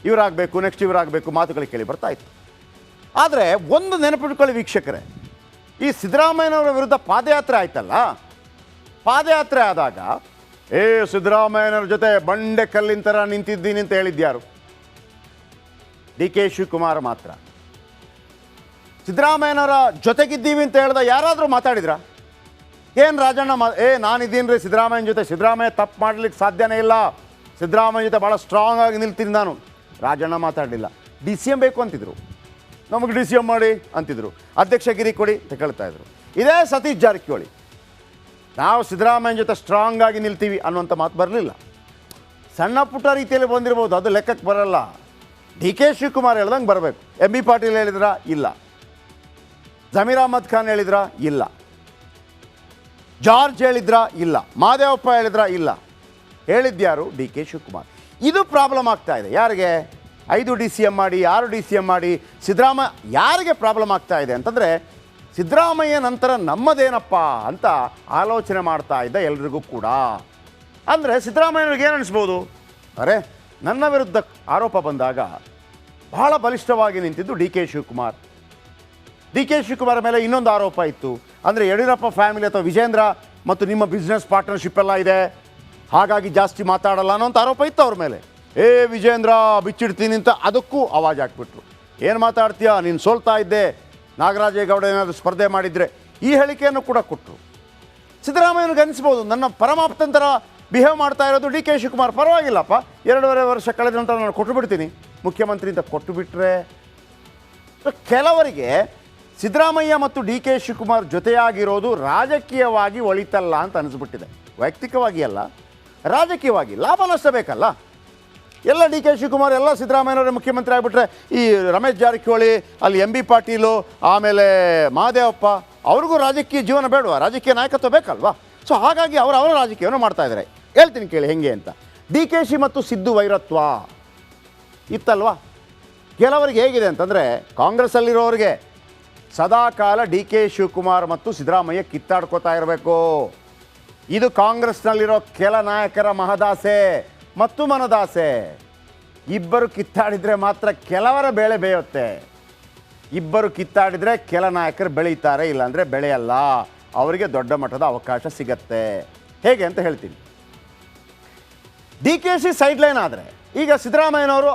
ಇವರಾಗಬೇಕು, next ಇವರಾಗಬೇಕು ಮಾತುಗಳು ಕೇಳಿ ಬರ್ತಾ ಇತ್ತು. ಆದರೆ ಒಂದು ನೆನಪಿಟ್ಕೊಳ್ಳಿ ವೀಕ್ಷಕರೇ, ಈ ಸಿದ್ದರಾಮಯ್ಯನವರ ವಿರುದ್ಧ ಪಾದಯಾತ್ರೆ ಆಯ್ತಲ್ಲ, ಪಾದಯಾತ್ರೆ ಆದಾಗ ಸಿದ್ದರಾಮಯ್ಯನವ್ರ ಜೊತೆ ಬಂಡೆ ಕಲ್ಲಿನ ಥರ ನಿಂತಿದ್ದೀನಿ ಅಂತ ಹೇಳಿದ್ಯಾರು? ಡಿ ಕೆ ಶಿವಕುಮಾರ್ ಮಾತ್ರ. ಸಿದ್ದರಾಮಯ್ಯನವರ ಜೊತೆಗಿದ್ದೀವಿ ಅಂತ ಹೇಳ್ದ ಯಾರಾದರೂ ಮಾತಾಡಿದ್ರಾ? ಏನು ರಾಜಣ್ಣ ನಾನಿದ್ದೀನಿ ರೀ ಸಿದ್ದರಾಮಯ್ಯನ ಜೊತೆ, ಸಿದ್ದರಾಮಯ್ಯ ತಪ್ಪು ಮಾಡಲಿಕ್ಕೆ ಸಾಧ್ಯನೇ ಇಲ್ಲ, ಸಿದ್ದರಾಮಯ್ಯ ಜೊತೆ ಭಾಳ ಸ್ಟ್ರಾಂಗ್ ಆಗಿ ನಿಲ್ತೀನಿ ನಾನು. ರಾಜಣ್ಣ ಮಾತಾಡಲಿಲ್ಲ. ಡಿ ಸಿ ಎಂ ಬೇಕು ಅಂತಿದ್ರು, ನಮಗೆ ಡಿ ಸಿ ಎಂ ಮಾಡಿ ಅಂತಿದ್ರು, ಅಧ್ಯಕ್ಷಗಿರಿ ಕೊಡಿ ಅಂತ ಕೇಳ್ತಾಯಿದ್ರು. ಇದೇ ಸತೀಶ್ ಜಾರಕಿಹೊಳಿ ನಾವು ಸಿದ್ದರಾಮಯ್ಯನ ಜೊತೆ ಸ್ಟ್ರಾಂಗ್ ಆಗಿ ನಿಲ್ತೀವಿ ಅನ್ನುವಂಥ ಮಾತು ಬರಲಿಲ್ಲ. ಸಣ್ಣ ಪುಟ್ಟ ರೀತಿಯಲ್ಲಿ ಬಂದಿರ್ಬೋದು, ಅದು ಲೆಕ್ಕಕ್ಕೆ ಬರಲ್ಲ. ಡಿ ಕೆ ಶಿವಕುಮಾರ್ ಹೇಳ್ದಂಗೆ ಬರಬೇಕು. ಎಂ ಬಿ ಪಾಟೀಲ್ ಹೇಳಿದ್ರಾ? ಇಲ್ಲ. ಜಮೀರ್ ಅಹ್ಮದ್ ಖಾನ್ ಹೇಳಿದ್ರಾ? ಇಲ್ಲ. ಜಾರ್ಜ್ ಹೇಳಿದ್ರಾ? ಇಲ್ಲ. ಮಾದೇವಪ್ಪ ಹೇಳಿದ್ರಾ? ಇಲ್ಲ. ಹೇಳಿದ್ಯಾರು? D K Shivakumar. ಇದು ಪ್ರಾಬ್ಲಮ್ ಆಗ್ತಾ ಇದೆ. ಯಾರಿಗೆ? 5 ಡಿ ಸಿ ಎಂ ಮಾಡಿ, 6 ಡಿ ಸಿ ಎಂ ಮಾಡಿ ಸಿದ್ದರಾಮಯ್ಯ ಯಾರಿಗೆ ಪ್ರಾಬ್ಲಮ್ ಆಗ್ತಾ ಇದೆ ಅಂತಂದರೆ, ಸಿದ್ದರಾಮಯ್ಯ ನಂತರ ನಮ್ಮದೇನಪ್ಪ ಅಂತ ಆಲೋಚನೆ ಮಾಡ್ತಾ ಇದ್ದ ಎಲ್ರಿಗೂ ಕೂಡ. ಅಂದರೆ ಸಿದ್ದರಾಮಯ್ಯನಿಗೆ ಏನು ಅನಿಸ್ಬೋದು, ಅರೆ ನನ್ನ ವಿರುದ್ಧ ಆರೋಪ ಬಂದಾಗ ಬಹಳ ಬಲಿಷ್ಠವಾಗಿ ನಿಂತಿದ್ದು D K Shivakumar. D K Shivakumar ಮೇಲೆ ಇನ್ನೊಂದು ಆರೋಪ ಇತ್ತು, ಅಂದರೆ ಯಡಿಯೂರಪ್ಪ ಫ್ಯಾಮಿಲಿ ಅಥವಾ ವಿಜೇಂದ್ರ ಮತ್ತು ನಿಮ್ಮ ಬಿಸ್ನೆಸ್ ಪಾರ್ಟ್ನರ್ಶಿಪ್ ಎಲ್ಲ ಇದೆ, ಹಾಗಾಗಿ ಜಾಸ್ತಿ ಮಾತಾಡಲ್ಲ ಅನ್ನೋಂಥ ಆರೋಪ ಇತ್ತು ಅವ್ರ ಮೇಲೆ. ವಿಜೇಂದ್ರ ಬಿಚ್ಚಿಡ್ತೀನಿ ಅಂತ ಅದಕ್ಕೂ ಆವಾಜ್ ಹಾಕ್ಬಿಟ್ರು. ಏನು ಮಾತಾಡ್ತೀಯಾ, ನೀನು ಸೋಲ್ತಾ ಇದ್ದೆ, ನಾಗರಾಜೇಗೌಡ ಏನಾದರೂ ಸ್ಪರ್ಧೆ ಮಾಡಿದರೆ, ಈ ಹೇಳಿಕೆಯನ್ನು ಕೂಡ ಕೊಟ್ಟರು. ಸಿದ್ದರಾಮಯ್ಯನಿಗೆ ಅನಿಸ್ಬೋದು ನನ್ನ ಪರಮಾಪ್ತಂತರ ಬಿಹೇವ್ ಮಾಡ್ತಾ ಇರೋದು ಡಿ ಕೆ ಶಿವಕುಮಾರ್. ಪರವಾಗಿಲ್ಲಪ್ಪ, 2.5 ವರ್ಷ ಕಳೆದ ನಂತರ ನಾನು ಕೊಟ್ಟು ಬಿಡ್ತೀನಿ ಮುಖ್ಯಮಂತ್ರಿ ಅಂತ ಕೊಟ್ಟು ಬಿಟ್ಟರೆ. ಕೆಲವರಿಗೆ ಸಿದ್ದರಾಮಯ್ಯ ಮತ್ತು ಡಿ ಕೆ ಶಿವಕುಮಾರ್ ಜೊತೆಯಾಗಿರೋದು ರಾಜಕೀಯವಾಗಿ ಒಳಿತಲ್ಲ ಅಂತ ಅನಿಸ್ಬಿಟ್ಟಿದೆ. ವೈಯಕ್ತಿಕವಾಗಿ ಅಲ್ಲ, ರಾಜಕೀಯವಾಗಿ ಲಾಭ ನಷ್ಟ ಬೇಕಲ್ಲ. ಎಲ್ಲ ಡಿ ಕೆ ಶಿವಕುಮಾರ್ ಎಲ್ಲ ಸಿದ್ದರಾಮಯ್ಯನವರೇ ಮುಖ್ಯಮಂತ್ರಿ ಆಗಿಬಿಟ್ರೆ, ಈ ರಮೇಶ್ ಜಾರಕಿಹೊಳಿ, ಅಲ್ಲಿ ಎಂ ಬಿ ಪಾಟೀಲು, ಆಮೇಲೆ ಮಹದೇವಪ್ಪ, ಅವ್ರಿಗೂ ರಾಜಕೀಯ ಜೀವನ ಬೇಡವಾ? ರಾಜಕೀಯ ನಾಯಕತ್ವ ಬೇಕಲ್ವಾ? ಸೊ ಹಾಗಾಗಿ ಅವರ ರಾಜಕೀಯವನ್ನು ಮಾಡ್ತಾ ಇದ್ದಾರೆ. ಹೇಳ್ತೀನಿ ಕೇಳಿ ಹೆಂಗೆ ಅಂತ. ಡಿ ಕೆ ಶಿ ಮತ್ತು ಸಿದ್ದು ವೈರತ್ವ ಇತ್ತಲ್ವಾ? ಕೆಲವರಿಗೆ ಹೇಗಿದೆ ಅಂತಂದರೆ, ಕಾಂಗ್ರೆಸ್ಸಲ್ಲಿರೋರಿಗೆ ಸದಾಕಾಲ ಡಿ ಕೆ ಶಿವಕುಮಾರ್ ಮತ್ತು ಸಿದ್ದರಾಮಯ್ಯ ಕಿತ್ತಾಡ್ಕೋತಾ ಇರಬೇಕು. ಇದು ಕಾಂಗ್ರೆಸ್ನಲ್ಲಿರೋ ಕೆಲ ನಾಯಕರ ಮಹದಾಸೆ ಮತ್ತು ಮನದಾಸೆ. ಇಬ್ಬರು ಕಿತ್ತಾಡಿದರೆ ಮಾತ್ರ ಕೆಲವರ ಬೇಳೆ ಬೇಯುತ್ತೆ. ಇಬ್ಬರು ಕಿತ್ತಾಡಿದರೆ ಕೆಲ ನಾಯಕರು ಬೆಳೀತಾರೆ, ಇಲ್ಲಾಂದರೆ ಬೆಳೆಯಲ್ಲ. ಅವರಿಗೆ ದೊಡ್ಡ ಮಟ್ಟದ ಅವಕಾಶ ಸಿಗತ್ತೆ. ಹೇಗೆ ಅಂತ ಹೇಳ್ತೀನಿ. ಡಿ ಕೆ ಶಿ ಸೈಡ್ಲೈನ್ ಆದರೆ, ಈಗ ಸಿದ್ದರಾಮಯ್ಯನವರು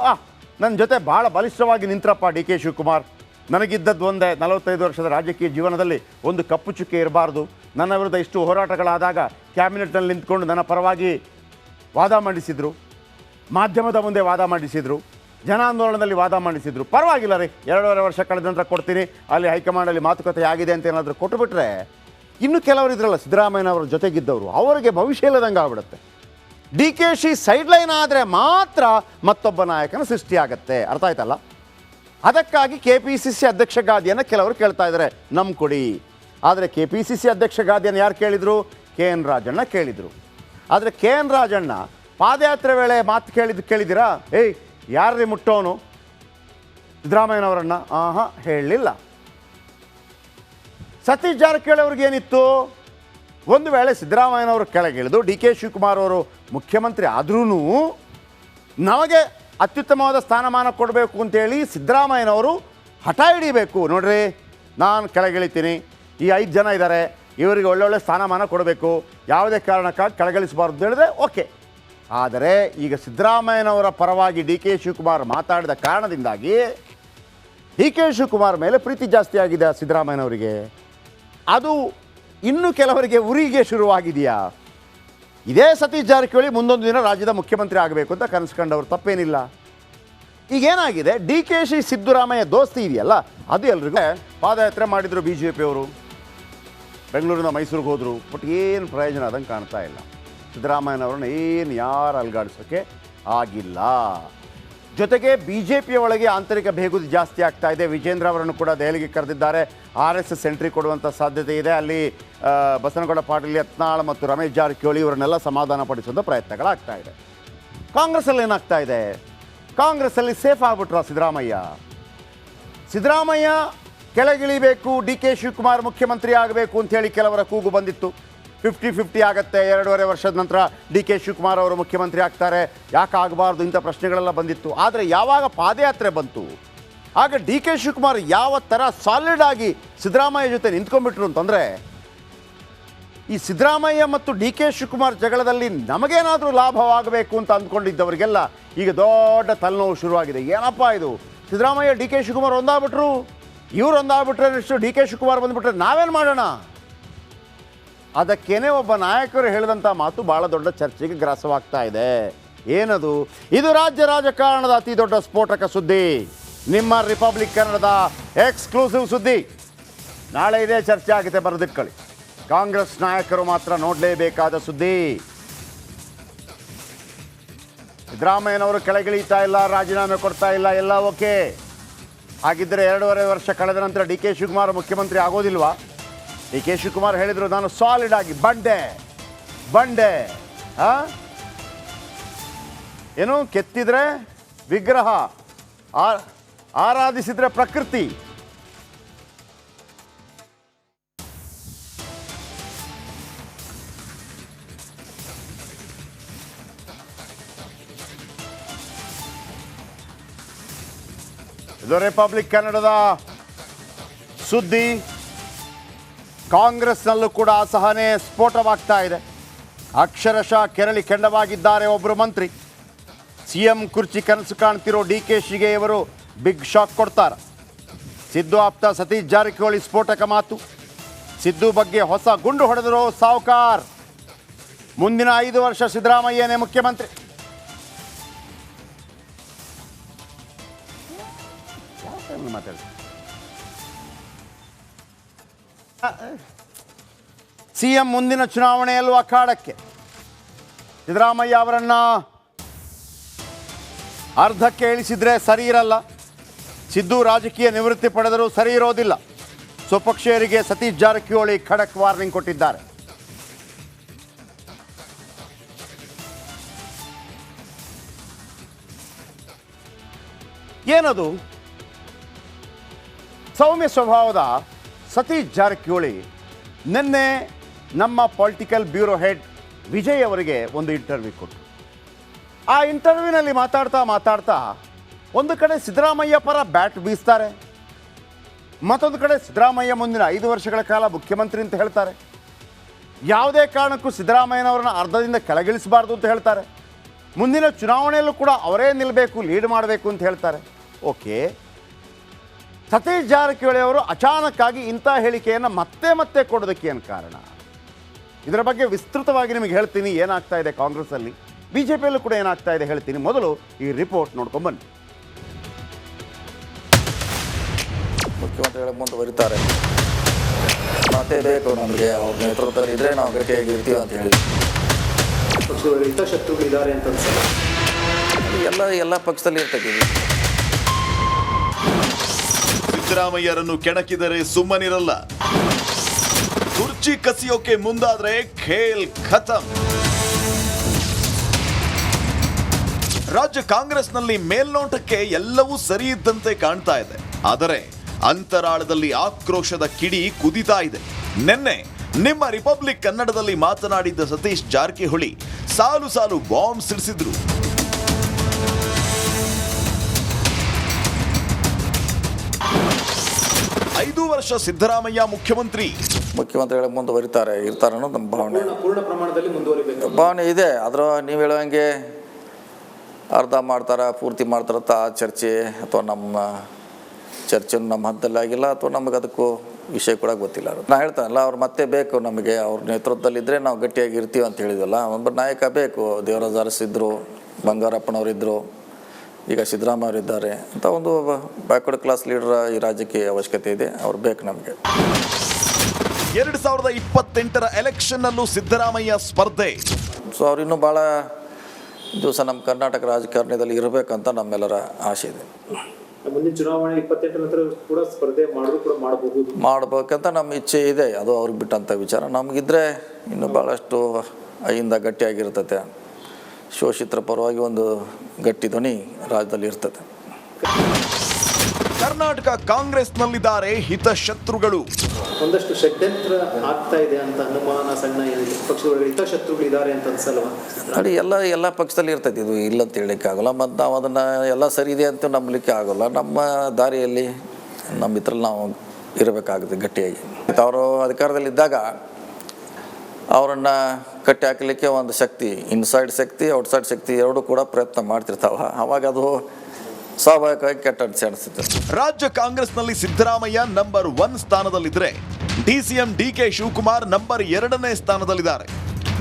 ನನ್ನ ಜೊತೆ ಭಾಳ ಬಲಿಷ್ಠವಾಗಿ ನಿಂತ್ರಪ್ಪ ಡಿ ಕೆ ಶಿವಕುಮಾರ್, ನನಗಿದ್ದದ್ದು ಒಂದೇ 45 ವರ್ಷದ ರಾಜಕೀಯ ಜೀವನದಲ್ಲಿ ಒಂದು ಕಪ್ಪು ಚುಕ್ಕೆ ಇರಬಾರ್ದು, ನನ್ನ ವಿರುದ್ಧ ಇಷ್ಟು ಹೋರಾಟಗಳಾದಾಗ ಕ್ಯಾಬಿನೆಟ್ನಲ್ಲಿ ನಿಂತ್ಕೊಂಡು ನನ್ನ ಪರವಾಗಿ ವಾದ ಮಂಡಿಸಿದರು, ಮಾಧ್ಯಮದ ಮುಂದೆ ವಾದ ಮಂಡಿಸಿದರು, ಜನಾಂದೋಲನದಲ್ಲಿ ವಾದ ಮಂಡಿಸಿದರು. ಪರವಾಗಿಲ್ಲ ರೀ, 2.5 ವರ್ಷ ಕಳೆದ ನಂತರ ಕೊಡ್ತೀನಿ, ಅಲ್ಲಿ ಹೈಕಮಾಂಡಲ್ಲಿ ಮಾತುಕತೆ ಆಗಿದೆ ಅಂತ ಏನಾದರೂ ಕೊಟ್ಟುಬಿಟ್ರೆ, ಇನ್ನು ಕೆಲವರು ಇದ್ರಲ್ಲ ಸಿದ್ದರಾಮಯ್ಯನವರ ಜೊತೆಗಿದ್ದವರು, ಅವರಿಗೆ ಭವಿಷ್ಯ ಇಲ್ಲದಂಗೆ ಆಗ್ಬಿಡುತ್ತೆ. ಡಿ ಕೆ ಶಿ ಸೈಡ್ಲೈನ್ ಆದರೆ ಮಾತ್ರ ಮತ್ತೊಬ್ಬ ನಾಯಕನ ಸೃಷ್ಟಿಯಾಗತ್ತೆ. ಅರ್ಥ ಆಯ್ತಲ್ಲ? ಅದಕ್ಕಾಗಿ ಕೆ ಪಿ ಸಿ ಸಿ ಅಧ್ಯಕ್ಷ ಗಾದಿಯನ್ನು ಕೆಲವರು ಕೇಳ್ತಾ ಇದ್ದಾರೆ, ನಮ್ಮ ಕೊಡಿ. ಆದರೆ ಕೆ ಪಿ ಸಿ ಸಿ ಅಧ್ಯಕ್ಷ ಗಾದಿಯನ್ನು ಯಾರು ಕೇಳಿದರು? ಕೆ ಎನ್ ರಾಜಣ್ಣ ಕೇಳಿದರು. ಆದರೆ ಕೆ ಎನ್ ರಾಜಣ್ಣ ಪಾದಯಾತ್ರೆ ವೇಳೆ ಮಾತು ಕೇಳಿದ್ದೀರಾ? ಯಾರ್ರೀ ಮುಟ್ಟೋನು ಸಿದ್ದರಾಮಯ್ಯನವರನ್ನು? ಹೇಳಲಿಲ್ಲ. ಸತೀಶ್ ಜಾರಕಿಹೊಳಿ ಅವ್ರಿಗೇನಿತ್ತು? ಒಂದು ವೇಳೆ ಸಿದ್ದರಾಮಯ್ಯನವರು ಕೆಳಗಿಳಿದು ಡಿ ಕೆ ಶಿವಕುಮಾರ್ ಅವರು ಮುಖ್ಯಮಂತ್ರಿ ಆದ್ರೂ ನಮಗೆ ಅತ್ಯುತ್ತಮವಾದ ಸ್ಥಾನಮಾನ ಕೊಡಬೇಕು ಅಂತೇಳಿ ಸಿದ್ದರಾಮಯ್ಯನವರು ಹಠ ಹಿಡಿಬೇಕು. ನೋಡ್ರಿ, ನಾನು ಕೆಳಗಿಳಿತೀನಿ, ಈ 5 ಜನ ಇದ್ದಾರೆ, ಇವರಿಗೆ ಒಳ್ಳೊಳ್ಳೆ ಸ್ಥಾನಮಾನ ಕೊಡಬೇಕು, ಯಾವುದೇ ಕಾರಣಕ್ಕಾಗಿ ಕೆಳಗಿಳಿಸಬಾರ್ದು ಹೇಳಿದ್ರೆ ಓಕೆ. ಆದರೆ ಈಗ ಸಿದ್ದರಾಮಯ್ಯನವರ ಪರವಾಗಿ ಡಿ ಕೆ ಶಿವಕುಮಾರ್ ಮಾತಾಡಿದ ಕಾರಣದಿಂದಾಗಿ ಡಿ ಕೆ ಶಿವಕುಮಾರ್ ಮೇಲೆ ಪ್ರೀತಿ ಜಾಸ್ತಿ ಆಗಿದೆ ಸಿದ್ದರಾಮಯ್ಯನವರಿಗೆ. ಅದು ಇನ್ನು ಕೆಲವರಿಗೆ ಉರಿಗೆ ಶುರುವಾಗಿದೆಯಾ? ಇದೇ ಸತೀಶ್ ಜಾರಕಿಹೊಳಿ ಮುಂದೊಂದು ದಿನ ರಾಜ್ಯದ ಮುಖ್ಯಮಂತ್ರಿ ಆಗಬೇಕು ಅಂತ ಕನಸ್ಕೊಂಡವರು, ತಪ್ಪೇನಿಲ್ಲ. ಈಗೇನಾಗಿದೆ, ಡಿ ಕೆ ಶಿ ಸಿದ್ದರಾಮಯ್ಯ ದೋಸ್ತಿ ಇದೆಯಲ್ಲ, ಅದು ಎಲ್ರಿಗೂ. ಪಾದಯಾತ್ರೆ ಮಾಡಿದರು ಬಿ ಜೆ ಪಿಯವರು, ಬೆಂಗಳೂರಿನ ಮೈಸೂರಿಗೆ ಹೋದರು, ಬಟ್ ಏನು ಪ್ರಯೋಜನ ಆದಂಗೆ ಕಾಣ್ತಾ ಇಲ್ಲ. ಸಿದ್ದರಾಮಯ್ಯನವ್ರನ್ನ ಏನು ಯಾರು ಅಲ್ಗಾಡಿಸೋಕ್ಕೆ ಆಗಿಲ್ಲ. ಜೊತೆಗೆ ಬಿ ಜೆ ಪಿಯ ಒಳಗೆ ಆಂತರಿಕ ಬೇಗುದಿ ಜಾಸ್ತಿ ಆಗ್ತಾ ಇದೆ. ವಿಜೇಂದ್ರ ಅವರನ್ನು ಕೂಡ ದೆಹಲಿಗೆ ಕರೆದಿದ್ದಾರೆ. RSS ಎಂಟ್ರಿ ಕೊಡುವಂಥ ಸಾಧ್ಯತೆ ಇದೆ. ಅಲ್ಲಿ ಬಸನಗೌಡ ಪಾಟೀಲ್, ಯತ್ನಾಳ್ ಮತ್ತು ರಮೇಶ್ ಜಾರಕಿಹೊಳಿ ಇವರನ್ನೆಲ್ಲ ಸಮಾಧಾನ ಪಡಿಸುವಂಥ ಪ್ರಯತ್ನಗಳಾಗ್ತಾ ಇದೆ. ಕಾಂಗ್ರೆಸ್ಸಲ್ಲಿ ಏನಾಗ್ತಾ ಇದೆ? ಕಾಂಗ್ರೆಸ್ಸಲ್ಲಿ ಸೇಫ್ ಆಗ್ಬಿಟ್ರ ಸಿದ್ದರಾಮಯ್ಯ. ಸಿದ್ದರಾಮಯ್ಯ ಕೆಳಗಿಳಿಬೇಕು, ಡಿ ಕೆ ಶಿವಕುಮಾರ್ ಮುಖ್ಯಮಂತ್ರಿ ಆಗಬೇಕು ಅಂಥೇಳಿ ಕೆಲವರ ಕೂಗು ಬಂದಿತ್ತು. 50-50 ಆಗುತ್ತೆ, 2.5 ವರ್ಷದ ನಂತರ ಡಿ ಕೆ ಶಿವಕುಮಾರ್ ಅವರು ಮುಖ್ಯಮಂತ್ರಿ ಆಗ್ತಾರೆ, ಯಾಕೆ ಆಗಬಾರ್ದು ಇಂಥ ಪ್ರಶ್ನೆಗಳೆಲ್ಲ ಬಂದಿತ್ತು. ಆದರೆ ಯಾವಾಗ ಪಾದಯಾತ್ರೆ ಬಂತು ಆಗ ಡಿ ಕೆ ಶಿವಕುಮಾರ್ ಯಾವ ಥರ ಸಾಲಿಡ್ ಆಗಿ ಸಿದ್ದರಾಮಯ್ಯ ಜೊತೆ ನಿಂತ್ಕೊಂಡ್ಬಿಟ್ರು ಅಂತಂದರೆ, ಈ ಸಿದ್ದರಾಮಯ್ಯ ಮತ್ತು ಡಿ ಕೆ ಶಿವಕುಮಾರ್ ಜಗಳದಲ್ಲಿ ನಮಗೇನಾದರೂ ಲಾಭವಾಗಬೇಕು ಅಂತ ಅಂದ್ಕೊಂಡಿದ್ದವರಿಗೆಲ್ಲ ಈಗ ದೊಡ್ಡ ತಲೆನೋವು ಶುರುವಾಗಿದೆ. ಏನಪ್ಪ ಇದು, ಸಿದ್ದರಾಮಯ್ಯ ಡಿ ಕೆ ಶಿವಕುಮಾರ್ ಒಂದಾಗ್ಬಿಟ್ರು, ಇವ್ರು ಒಂದಾಗ್ಬಿಟ್ರೆ ನೆಕ್ಸ್ಟು ಡಿ ಕೆ ಶಿವಕುಮಾರ್ ಬಂದುಬಿಟ್ರೆ ನಾವೇನು ಮಾಡೋಣ? ಅದಕ್ಕೇನೆ ಒಬ್ಬ ನಾಯಕರು ಹೇಳಿದಂಥ ಮಾತು ಭಾಳ ದೊಡ್ಡ ಚರ್ಚೆಗೆ ಗ್ರಾಸವಾಗ್ತಾ ಇದೆ. ಏನದು? ಇದು ರಾಜ್ಯ ರಾಜಕಾರಣದ ಅತಿ ದೊಡ್ಡ ಸ್ಫೋಟಕ ಸುದ್ದಿ, ನಿಮ್ಮ ರಿಪಬ್ಲಿಕ್ ಕನ್ನಡದ ಎಕ್ಸ್ಕ್ಲೂಸಿವ್ ಸುದ್ದಿ. ನಾಳೆ ಇದೇ ಚರ್ಚೆ ಆಗುತ್ತೆ, ಬರೆದಿಟ್ಕೊಳ್ಳಿ. ಕಾಂಗ್ರೆಸ್ ನಾಯಕರು ಮಾತ್ರ ನೋಡಲೇಬೇಕಾದ ಸುದ್ದಿ. ಸಿದ್ದರಾಮಯ್ಯನವರು ಕೆಳಗಿಳಿತಾ ಇಲ್ಲ, ರಾಜೀನಾಮೆ ಕೊಡ್ತಾ ಇಲ್ಲ, ಎಲ್ಲ ಓಕೆ. ಹಾಗಿದ್ದರೆ 2.5 ವರ್ಷ ಕಳೆದ ನಂತರ ಡಿ ಕೆ ಶಿವಕುಮಾರ್ ಮುಖ್ಯಮಂತ್ರಿ ಆಗೋದಿಲ್ವಾ? ಡಿ ಕೆ ಶಿವಕುಮಾರ್ ಹೇಳಿದರು, ನಾನು ಸಾಲಿಡ್ ಆಗಿ ಬಂಡೆ ಏನು ಕೆತ್ತಿದ್ರೆ ವಿಗ್ರಹ, ಆರಾಧಿಸಿದ್ರೆ ಪ್ರಕೃತಿ. ಇದು ರಿಪಬ್ಲಿಕ್ ಕನ್ನಡದ ಸುದ್ದಿ. ಕಾಂಗ್ರೆಸ್ನಲ್ಲೂ ಕೂಡ ಅಸಹನೆ ಸ್ಫೋಟವಾಗ್ತಾ ಇದೆ. ಅಕ್ಷರಶಃ ಕೆರಳಿ ಕೆಂಡವಾಗಿದ್ದಾರೆ ಒಬ್ಬರು ಮಂತ್ರಿ. ಸಿಎಂ ಕುರ್ಚಿ ಕನಸು ಕಾಣ್ತಿರೋ ಡಿ ಕೆ ಶಿಗೆ ಇವರು ಬಿಗ್ ಶಾಕ್ ಕೊಡ್ತಾರೆ. ಸಿದ್ದು ಆಪ್ತ ಸತೀಶ್ ಜಾರಕಿಹೊಳಿ ಸ್ಫೋಟಕ ಮಾತು. ಸಿದ್ದು ಬಗ್ಗೆ ಹೊಸ ಗುಂಡು ಹೊಡೆದರು ಸಾವ್ಕಾರ್. ಮುಂದಿನ 5 ವರ್ಷ ಸಿದ್ದರಾಮಯ್ಯನೇ ಮುಖ್ಯಮಂತ್ರಿ. ಸಿಎಂ ಮುಂದಿನ ಚುನಾವಣೆಯಲ್ಲೂ ಅಖಾಡಕ್ಕೆ. ಸಿದ್ದರಾಮಯ್ಯ ಅವರನ್ನು ಅರ್ಧಕ್ಕೆ ಇಳಿಸಿದ್ರೆ ಸರಿ ಇರಲ್ಲ. ಸಿದ್ದು ರಾಜಕೀಯ ನಿವೃತ್ತಿ ಪಡೆದರೂ ಸರಿ ಇರೋದಿಲ್ಲ. ಸ್ವಪಕ್ಷೀಯರಿಗೆ ಸತೀಶ್ ಜಾರಕಿಹೊಳಿ ಖಡಕ್ ವಾರ್ನಿಂಗ್ ಕೊಟ್ಟಿದ್ದಾರೆ. ಏನದು? ಸೌಮ್ಯ ಸ್ವಭಾವದ ಸತೀಶ್ ಜಾರಕಿಹೊಳಿ ನಿನ್ನೆ ನಮ್ಮ ಪೊಲಿಟಿಕಲ್ ಬ್ಯೂರೋ ಹೆಡ್ ವಿಜಯ್ ಅವರಿಗೆ ಒಂದು ಇಂಟರ್ವ್ಯೂ ಕೊಟ್ಟರು. ಆ ಇಂಟರ್ವ್ಯೂನಲ್ಲಿ ಮಾತಾಡ್ತಾ ಒಂದು ಕಡೆ ಸಿದ್ದರಾಮಯ್ಯ ಪರ ಬ್ಯಾಟ್ ಬೀಸ್ತಾರೆ, ಮತ್ತೊಂದು ಕಡೆ ಸಿದ್ದರಾಮಯ್ಯ ಮುಂದಿನ 5 ವರ್ಷಗಳ ಕಾಲ ಮುಖ್ಯಮಂತ್ರಿ ಅಂತ ಹೇಳ್ತಾರೆ. ಯಾವುದೇ ಕಾರಣಕ್ಕೂ ಸಿದ್ದರಾಮಯ್ಯನವ್ರನ್ನ ಅರ್ಧದಿಂದ ಕೆಳಗಿಳಿಸಬಾರ್ದು ಅಂತ ಹೇಳ್ತಾರೆ. ಮುಂದಿನ ಚುನಾವಣೆಯಲ್ಲೂ ಕೂಡ ಅವರೇ ನಿಲ್ಲಬೇಕು, ಲೀಡ್ ಮಾಡಬೇಕು ಅಂತ ಹೇಳ್ತಾರೆ. ಓಕೆ, ಸತೀಶ್ ಜಾರಕಿಹೊಳಿ ಅವರು ಅಚಾನಕ್ಕಾಗಿ ಇಂಥ ಹೇಳಿಕೆಯನ್ನು ಮತ್ತೆ ಕೊಡೋದಕ್ಕೆ ಏನು ಕಾರಣ? ಇದರ ಬಗ್ಗೆ ವಿಸ್ತೃತವಾಗಿ ನಿಮಗೆ ಹೇಳ್ತೀನಿ. ಏನಾಗ್ತಾ ಇದೆ ಕಾಂಗ್ರೆಸ್ಸಲ್ಲಿ, ಬಿ ಜೆ ಪಿಯಲ್ಲೂ ಕೂಡ ಏನಾಗ್ತಾ ಇದೆ ಹೇಳ್ತೀನಿ. ಮೊದಲು ಈ ರಿಪೋರ್ಟ್ ನೋಡ್ಕೊಂಬನ್ನಿ. ಮುಖ್ಯಮಂತ್ರಿಗಳ ಮುಂದುವರಿತಾರೆ, ಮತ್ತೆ ಬೇಕು ನಮಗೆ ಅವ್ರ ನೇತೃತ್ವದಲ್ಲಿ ಇದ್ರೆ ನಾವು ಗಟ್ಟಿಯಾಗಿರ್ತೀವಿ ಅಂತ ಹೇಳಿ ಹಿತಾಸಕ್ತಿಗಳಿದ್ದಾರೆ ಅಂತ ಎಲ್ಲ ಪಕ್ಷದಲ್ಲಿ ಇರ್ತೈತಿ. ಸಿದ್ದರಾಮಯ್ಯರನ್ನು ಕೆಣಕಿದರೆ ಸುಮ್ಮನಿರಲ್ಲ. ಕುರ್ಚಿ ಕಸಿಯೋಕೆ ಮುಂದಾದ್ರೆ ಖೇಲ್ ಖತಮ್. ರಾಜ್ಯ ಕಾಂಗ್ರೆಸ್ನಲ್ಲಿ ಮೇಲ್ನೋಟಕ್ಕೆ ಎಲ್ಲವೂ ಸರಿ ಇದ್ದಂತೆ ಕಾಣ್ತಾ ಇದೆ, ಆದರೆ ಅಂತರಾಳದಲ್ಲಿ ಆಕ್ರೋಶದ ಕಿಡಿ ಕುದಿತಾ ಇದೆ. ನಿನ್ನೆ ನಿಮ್ಮ ರಿಪಬ್ಲಿಕ್ ಕನ್ನಡದಲ್ಲಿ ಮಾತನಾಡಿದ್ದ ಸತೀಶ್ ಜಾರಕಿಹೊಳಿ ಸಾಲು ಬಾಂಬ್ ಸಿಡಿಸಿದ್ರು. ಐದು ವರ್ಷ ಸಿದ್ದರಾಮಯ್ಯ ಮುಖ್ಯಮಂತ್ರಿಗಳ ಮುಂದುವರಿತಾರೆ ಅನ್ನೋದು ನಮ್ಮ ಭಾವನೆ. ಪೂರ್ಣ ಪ್ರಮಾಣದಲ್ಲಿ ಮುಂದುವರಿಬೇಕು ಭಾವನೆ ಇದೆ. ಅದರ ನೀವು ಹೇಳುವಂಗೆ ಅರ್ಧ ಮಾಡ್ತಾರ, ಪೂರ್ತಿ ಮಾಡ್ತಾರಂತ ಆ ಚರ್ಚೆ ಅಥವಾ ನಮ್ಮ ಚರ್ಚೆನೂ ನಮ್ಮ ಹಂತದಲ್ಲಿ ಆಗಿಲ್ಲ, ಅಥವಾ ನಮಗೆ ಅದಕ್ಕೂ ವಿಷಯ ಕೂಡ ಗೊತ್ತಿಲ್ಲ. ನಾ ಹೇಳ್ತಾನಲ್ಲ, ಅವ್ರು ಮತ್ತೆ ಬೇಕು ನಮಗೆ, ಅವ್ರ ನೇತೃತ್ವದಲ್ಲಿದ್ದರೆ ನಾವು ಗಟ್ಟಿಯಾಗಿ ಇರ್ತೀವಿ ಅಂತ ಹೇಳಿದ್ವಲ್ಲ. ಒಬ್ಬ ನಾಯಕ ಬೇಕು. ದೇವರಾಜ್ ಅರಸ್ ಇದ್ದರು, ಬಂಗಾರಪ್ಪನವರಿದ್ದರು, ಈಗ ಸಿದ್ದರಾಮಯ್ಯ ಅವರಿದ್ದಾರೆ ಅಂತ ಒಂದು ಬ್ಯಾಕ್ವರ್ಡ್ ಕ್ಲಾಸ್ ಲೀಡರ್ ಈ ರಾಜ್ಯಕ್ಕೆ ಅವಶ್ಯಕತೆ ಇದೆ. ಅವ್ರು ಬೇಕು ನಮಗೆ. 2028 ಎಲೆಕ್ಷನ್ನಲ್ಲೂ ಸಿದ್ದರಾಮಯ್ಯ ಸ್ಪರ್ಧೆ. ಸೊ ಅವ್ರು ಇನ್ನೂ ಭಾಳ ದಿವಸ ನಮ್ಮ ಕರ್ನಾಟಕ ರಾಜಕಾರಣದಲ್ಲಿ ಇರಬೇಕಂತ ನಮ್ಮೆಲ್ಲರ ಆಸೆ ಇದೆ. ಮುಂದಿನ ಚುನಾವಣೆ 28 ನಂತರ ಕೂಡ ಸ್ಪರ್ಧೆ ಮಾಡಬೇಕಂತ ನಮ್ಮ ಇಚ್ಛೆ ಇದೆ. ಅದು ಅವ್ರಿಗೆ ಬಿಟ್ಟಂಥ ವಿಚಾರ. ನಮಗಿದ್ರೆ ಇನ್ನೂ ಭಾಳಷ್ಟು ಐಯಿಂದ ಗಟ್ಟಿಯಾಗಿರ್ತದೆ. ಶೋಷಿತರ ಪರವಾಗಿ ಒಂದು ಗಟ್ಟಿ ಧ್ವನಿ ರಾಜ್ಯದಲ್ಲಿ ಇರ್ತದೆ. ಕರ್ನಾಟಕ ಕಾಂಗ್ರೆಸ್ನಲ್ಲಿದ್ದಾರೆ ಹಿತಶತ್ರುಗಳು. ಒಂದಷ್ಟು ಷಡ್ಯಂತ್ರ ಆಗ್ತಾ ಇದೆ ಅಂತ ಅನುಮಾನ ಸಣ್ಣ ಪಕ್ಷದೊಳಗೆ ಹಿತಶತ್ರುಗಳಿದ್ದಾರೆ ಅಂತ ಅನ್ಸಲ್ವಾ? ನೋಡಿ, ಎಲ್ಲ ಪಕ್ಷದಲ್ಲಿ ಇರ್ತೈತಿ, ಇದು ಇಲ್ಲ ಅಂತ ಹೇಳಲಿಕ್ಕೆ ಆಗೋಲ್ಲ. ಮತ್ತು ನಾವು ಅದನ್ನು ಎಲ್ಲ ಸರಿ ಇದೆ ಅಂತ ನಂಬಲಿಕ್ಕೆ ಆಗೋಲ್ಲ. ನಮ್ಮ ದಾರಿಯಲ್ಲಿ ನಮ್ಮ ಇದ್ರಲ್ಲಿ ನಾವು ಇರಬೇಕಾಗುತ್ತೆ ಗಟ್ಟಿಯಾಗಿ. ಅವರು ಅಧಿಕಾರದಲ್ಲಿದ್ದಾಗ ಅವರನ್ನು ಕಟ್ಟಿ ಹಾಕಲಿಕ್ಕೆ ಒಂದು ಶಕ್ತಿ, ಇನ್ಸೈಡ್ ಶಕ್ತಿ ಔಟ್ಸೈಡ್ ಶಕ್ತಿ ಎರಡೂ ಕೂಡ ಪ್ರಯತ್ನ ಮಾಡ್ತಿರ್ತಾವ. ಅವಾಗ ಅದು ಸ್ವಾಭಾವಿಕವಾಗಿ ಕೆಟ್ಟ ಅನಿಸುತ್ತೆ. ರಾಜ್ಯ ಕಾಂಗ್ರೆಸ್ನಲ್ಲಿ ಸಿದ್ದರಾಮಯ್ಯ ನಂಬರ್ 1 ಸ್ಥಾನದಲ್ಲಿದ್ದರೆ ಡಿಸಿಎಂ ಡಿಕೆ ಶಿವಕುಮಾರ್ ನಂಬರ್ 2ನೇ ಸ್ಥಾನದಲ್ಲಿದ್ದಾರೆ.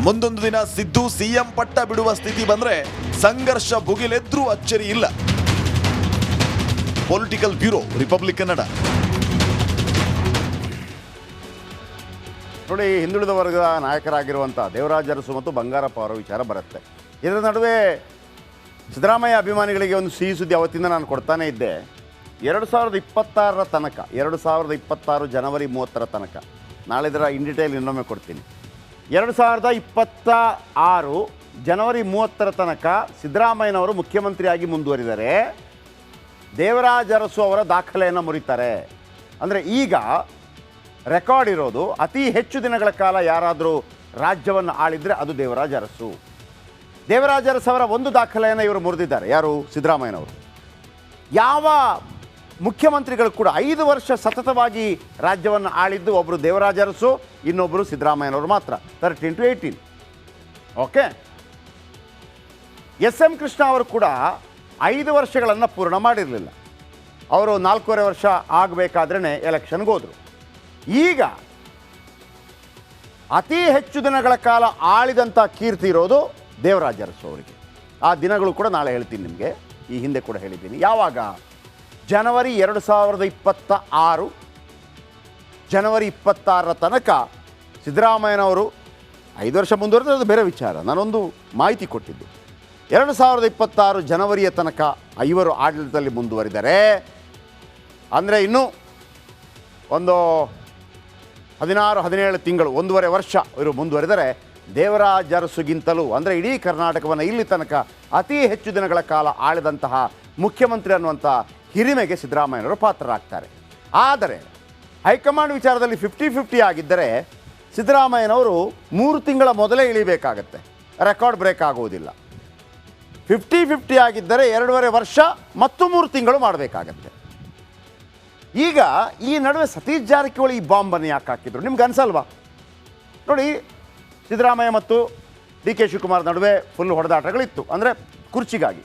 ಮುಂದೊಂದು ದಿನ ಸಿದ್ದು ಸಿಎಂ ಪಟ್ಟ ಬಿಡುವ ಸ್ಥಿತಿ ಬಂದ್ರೆ ಸಂಘರ್ಷ ಭುಗಿಲೆದ್ರೂ ಅಚ್ಚರಿ ಇಲ್ಲ. Political bureau, republic Kannada. ನೋಡಿ, ಹಿಂದುಳಿದ ವರ್ಗದ ನಾಯಕರಾಗಿರುವಂಥ ದೇವರಾಜ ಅರಸು ಮತ್ತು ಬಂಗಾರಪ್ಪ ಅವರ ವಿಚಾರ ಬರುತ್ತೆ. ಇದರ ನಡುವೆ ಸಿದ್ದರಾಮಯ್ಯ ಅಭಿಮಾನಿಗಳಿಗೆ ಒಂದು ಸಿಹಿ ಸುದ್ದಿ ಅವತ್ತಿಂದ ನಾನು ಕೊಡ್ತಾನೇ ಇದ್ದೆ. 2026 ತನಕ, 2026 ಜನವರಿ 30 ತನಕ, ನಾಳೆ ಇದರ ಇನ್ ಡಿಟೇಲ್ ಇನ್ನೊಮ್ಮೆ ಕೊಡ್ತೀನಿ. 2026 ಜನವರಿ 30 ತನಕ ಸಿದ್ದರಾಮಯ್ಯನವರು ಮುಖ್ಯಮಂತ್ರಿಯಾಗಿ ಮುಂದುವರಿದರೆ ದೇವರಾಜ ಅರಸು ಅವರ ದಾಖಲೆಯನ್ನು ಮುರಿತಾರೆ. ಅಂದರೆ ಈಗ ರೆಕಾರ್ಡ್ ಇರೋದು ಅತಿ ಹೆಚ್ಚು ದಿನಗಳ ಕಾಲ ಯಾರಾದರೂ ರಾಜ್ಯವನ್ನು ಆಳಿದರೆ ಅದು ದೇವರಾಜ ಅರಸು. ದೇವರಾಜ ಅರಸು ಅವರ ಒಂದು ದಾಖಲೆಯನ್ನು ಇವರು ಮುರಿದಿದ್ದಾರೆ. ಯಾರು? ಸಿದ್ದರಾಮಯ್ಯನವರು. ಯಾವ ಮುಖ್ಯಮಂತ್ರಿಗಳು ಕೂಡ 5 ವರ್ಷ ಸತತವಾಗಿ ರಾಜ್ಯವನ್ನು ಆಳಿದ್ದು ಒಬ್ಬರು ದೇವರಾಜ ಅರಸು, ಇನ್ನೊಬ್ಬರು ಸಿದ್ದರಾಮಯ್ಯನವರು ಮಾತ್ರ. 13 to 18. Okay. S M Krishna ಅವರು ಕೂಡ 5 ವರ್ಷಗಳನ್ನು ಪೂರ್ಣ ಮಾಡಿರಲಿಲ್ಲ. ಅವರು 4.5 ವರ್ಷ ಆಗಬೇಕಾದ್ರೇ ಎಲೆಕ್ಷನ್ಗೆ ಹೋದರು. ಈಗ ಅತಿ ಹೆಚ್ಚು ದಿನಗಳ ಕಾಲ ಆಳಿದಂಥ ಕೀರ್ತಿ ಇರೋದು ದೇವರಾಜ ಅರಸು ಅವರಿಗೆ. ಆ ದಿನಗಳು ಕೂಡ ನಾಳೆ ಹೇಳ್ತೀನಿ ನಿಮಗೆ, ಈ ಹಿಂದೆ ಕೂಡ ಹೇಳಿದ್ದೀನಿ. ಯಾವಾಗ? ಜನವರಿ 2026, ಜನವರಿ 26 ತನಕ ಸಿದ್ದರಾಮಯ್ಯನವರು 5 ವರ್ಷ ಮುಂದುವರೆದ್ರೆ ಅದು ಬೇರೆ ವಿಚಾರ. ನಾನೊಂದು ಮಾಹಿತಿ ಕೊಟ್ಟಿದ್ದು, 2026 ಜನವರಿಯ ತನಕ ಇವರು ಆಡಳಿತದಲ್ಲಿ ಮುಂದುವರಿದರೆ, ಅಂದರೆ ಇನ್ನೂ ಒಂದು 16-17 ತಿಂಗಳು, 1.5 ವರ್ಷ ಇವರು ಮುಂದುವರೆದರೆ ದೇವರಾಜ ಅರಸುಗಿಂತಲೂ, ಅಂದರೆ ಇಡೀ ಕರ್ನಾಟಕವನ್ನು ಇಲ್ಲಿ ತನಕ ಅತಿ ಹೆಚ್ಚು ದಿನಗಳ ಕಾಲ ಆಳಿದಂತಹ ಮುಖ್ಯಮಂತ್ರಿ ಅನ್ನುವಂಥ ಹಿರಿಮೆಗೆ ಸಿದ್ದರಾಮಯ್ಯನವರು ಪಾತ್ರರಾಗ್ತಾರೆ. ಆದರೆ ಹೈಕಮಾಂಡ್ ವಿಚಾರದಲ್ಲಿ 50-50 ಆಗಿದ್ದರೆ ಸಿದ್ದರಾಮಯ್ಯನವರು 3 ತಿಂಗಳ ಮೊದಲೇ ಇಳಿಬೇಕಾಗತ್ತೆ, ರೆಕಾರ್ಡ್ ಬ್ರೇಕ್ ಆಗುವುದಿಲ್ಲ. 50-50 ಆಗಿದ್ದರೆ 2.5 ವರ್ಷ ಮತ್ತು 3 ತಿಂಗಳು ಮಾಡಬೇಕಾಗತ್ತೆ. ಈಗ ಈ ನಡುವೆ ಸತೀಶ್ ಜಾರಕಿಹೊಳಿ ಈ ಬಾಂಬನ್ನು ಯಾಕೆ ಹಾಕಿದ್ರು ನಿಮ್ಗೆ ಅನ್ಸಲ್ವಾ? ನೋಡಿ, ಸಿದ್ದರಾಮಯ್ಯ ಮತ್ತು ಡಿ ಕೆ ಶಿವಕುಮಾರ್ ನಡುವೆ ಫುಲ್ ಹೊಡೆದಾಟಗಳಿತ್ತು, ಅಂದರೆ ಕುರ್ಚಿಗಾಗಿ.